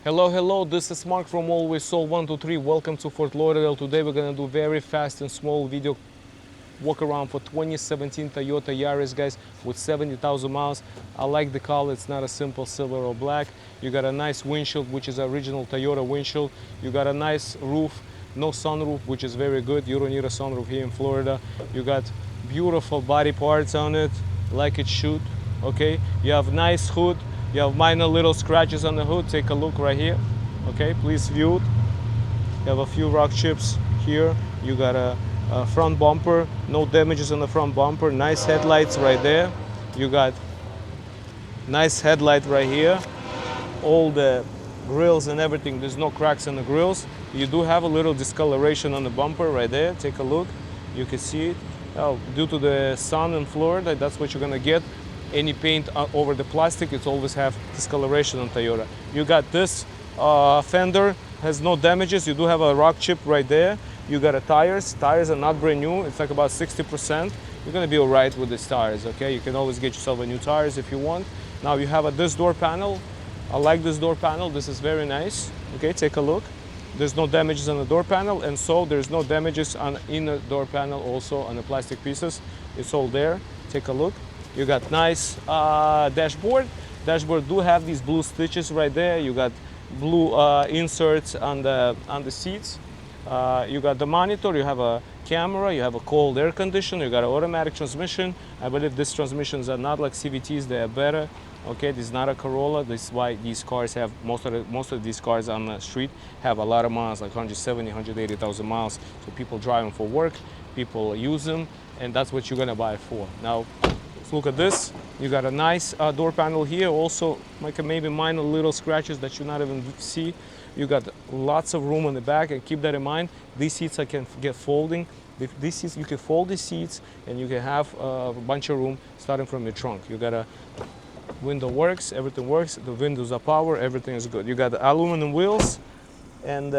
Hello, this is Mark from Always Sold 123. Welcome to Fort Lauderdale. Today we're gonna do very fast and small video walk around for 2017 Toyota Yaris, guys, with 70,000 miles. I like the color, it's not a simple silver or black. You got a nice windshield, which is original Toyota windshield. You got a nice roof, no sunroof, which is very good. You don't need a sunroof here in Florida. You got beautiful body parts on it, like it should, okay? You have nice hood. You have minor little scratches on the hood. Take a look right here, okay? Please view it. You have a few rock chips here. You got a front bumper, no damages on the front bumper. Nice headlights right there. You got nice headlight right here. All the grills and everything, there's no cracks in the grills. You do have a little discoloration on the bumper right there. Take a look. You can see it. Oh, due to the sun in Florida, that's what you're gonna get. Any paint over the plastic, it always have discoloration on Toyota. You got this fender, has no damages. You do have a rock chip right there. You got a tires are not brand new. It's like about 60%. You're gonna be all right with these tires, okay? You can always get yourself a new tires if you want. Now you have this door panel. I like this door panel. This is very nice. Okay, take a look. There's no damages on the door panel, and so there's no damages on inner door panel also on the plastic pieces. It's all there. Take a look. You got nice dashboard. Dashboard do have these blue stitches right there. You got blue inserts on the seats. You got the monitor. You have a camera. You have a cold air conditioner. You got an automatic transmission. I believe these transmissions are not like CVTs. They are better. Okay, this is not a Corolla. This is why these cars have most of these cars on the street have a lot of miles, like 170, 180,000 miles. So people drive them for work. People use them, and that's what you're gonna buy it for. Now, let's look at this. You got a nice door panel here. Also, like maybe minor little scratches that you not even see. You got lots of room on the back, and keep that in mind. These seats I can get folding. These seats, you can fold these seats, and you can have a bunch of room starting from your trunk. You got a window works, everything works. The windows are power, everything is good. You got the aluminum wheels and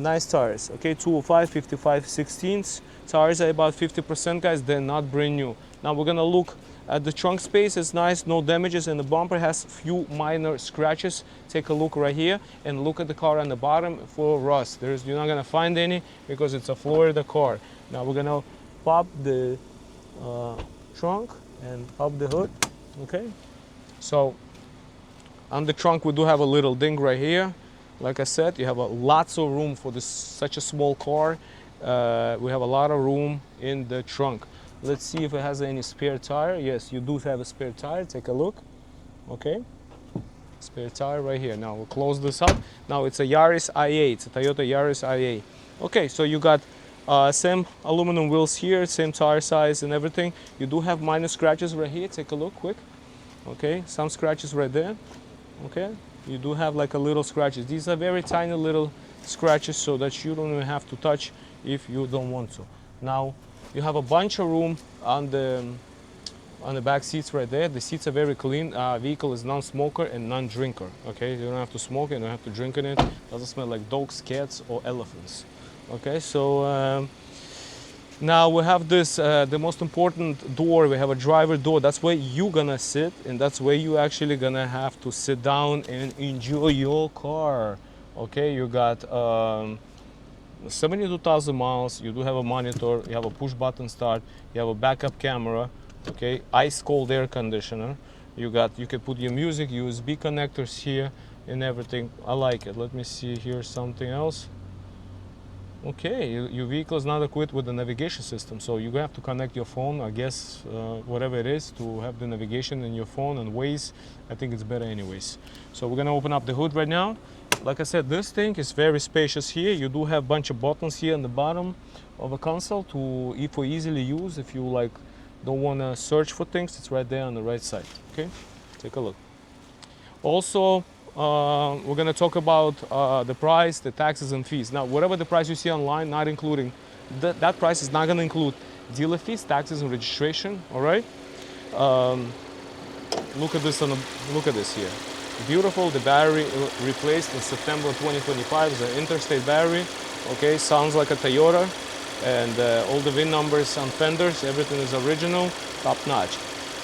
nice tires. Okay, 205, 55, 16s. Tires are about 50%, guys. They're not brand new. Now we're gonna look at the trunk space. It's nice, no damages, and the bumper has few minor scratches. Take a look right here and look at the car on the bottom for rust. You're not gonna find any because it's a Florida car. Now we're gonna pop the trunk and pop the hood. Okay, so on the trunk we do have a little ding right here. Like I said, you have lots of room for such a small car. We have a lot of room in the trunk. Let's see if it has any spare tire. Yes, you do have a spare tire. Take a look. Okay, spare tire right here. Now we'll close this up. Now it's a Yaris IA. It's a Toyota Yaris IA. Okay, so you got same aluminum wheels here, same tire size and everything. You do have minor scratches right here. Take a look quick. Okay, some scratches right there. Okay, you do have like a little scratches. These are very tiny little scratches, so that you don't even have to touch if you don't want to. Now you have a bunch of room on the back seats right there. The seats are very clean. Vehicle is non-smoker and non-drinker. Okay, you don't have to smoke it, you don't have to drink in it. Doesn't smell like dogs, cats, or elephants. Okay, so now we have this, the most important door. We have a driver door. That's where you're gonna sit, and that's where you actually gonna have to sit down and enjoy your car. Okay, you got 72,000 miles. You do have a monitor. You have a push button start. You have a backup camera. Okay, ice cold air conditioner. You can put your music, USB connectors here, and everything. I like it. Let me see here something else. Okay, your vehicle is not equipped with the navigation system, so you have to connect your phone, I guess, whatever it is, to have the navigation in your phone and Waze. I think it's better anyways. So we're gonna open up the hood right now. Like I said, this thing is very spacious here. You do have a bunch of buttons here on the bottom of a console for easily use. If you like don't want to search for things, it's right there on the right side. Okay, take a look. Also, we're going to talk about the price, the taxes and fees. Now, whatever the price you see online, not including that price is not going to include dealer fees, taxes, and registration. All right. Look at this. Look at this here. Beautiful. The battery replaced in September 2025 is an interstate battery. Okay, sounds like a Toyota, and all the VIN numbers on fenders, everything is original, top notch.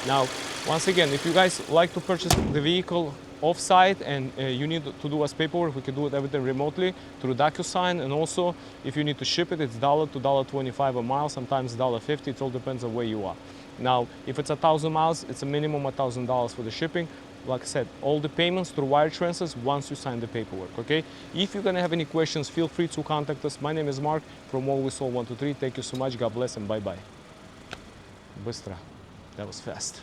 Now, once again, if you guys like to purchase the vehicle off-site and you need to do us paperwork, we can do it everything remotely through DocuSign. And also, if you need to ship it, it's $1 to $1.25 a mile, sometimes $1.50. It all depends on where you are. Now, if it's 1,000 miles, it's a minimum $1,000 for the shipping. Like I said, all the payments through wire transfers once you sign the paperwork, okay? If you're gonna have any questions, feel free to contact us. My name is Mark from Always Sold 123. Thank you so much. God bless and bye-bye. Быстро. That was fast.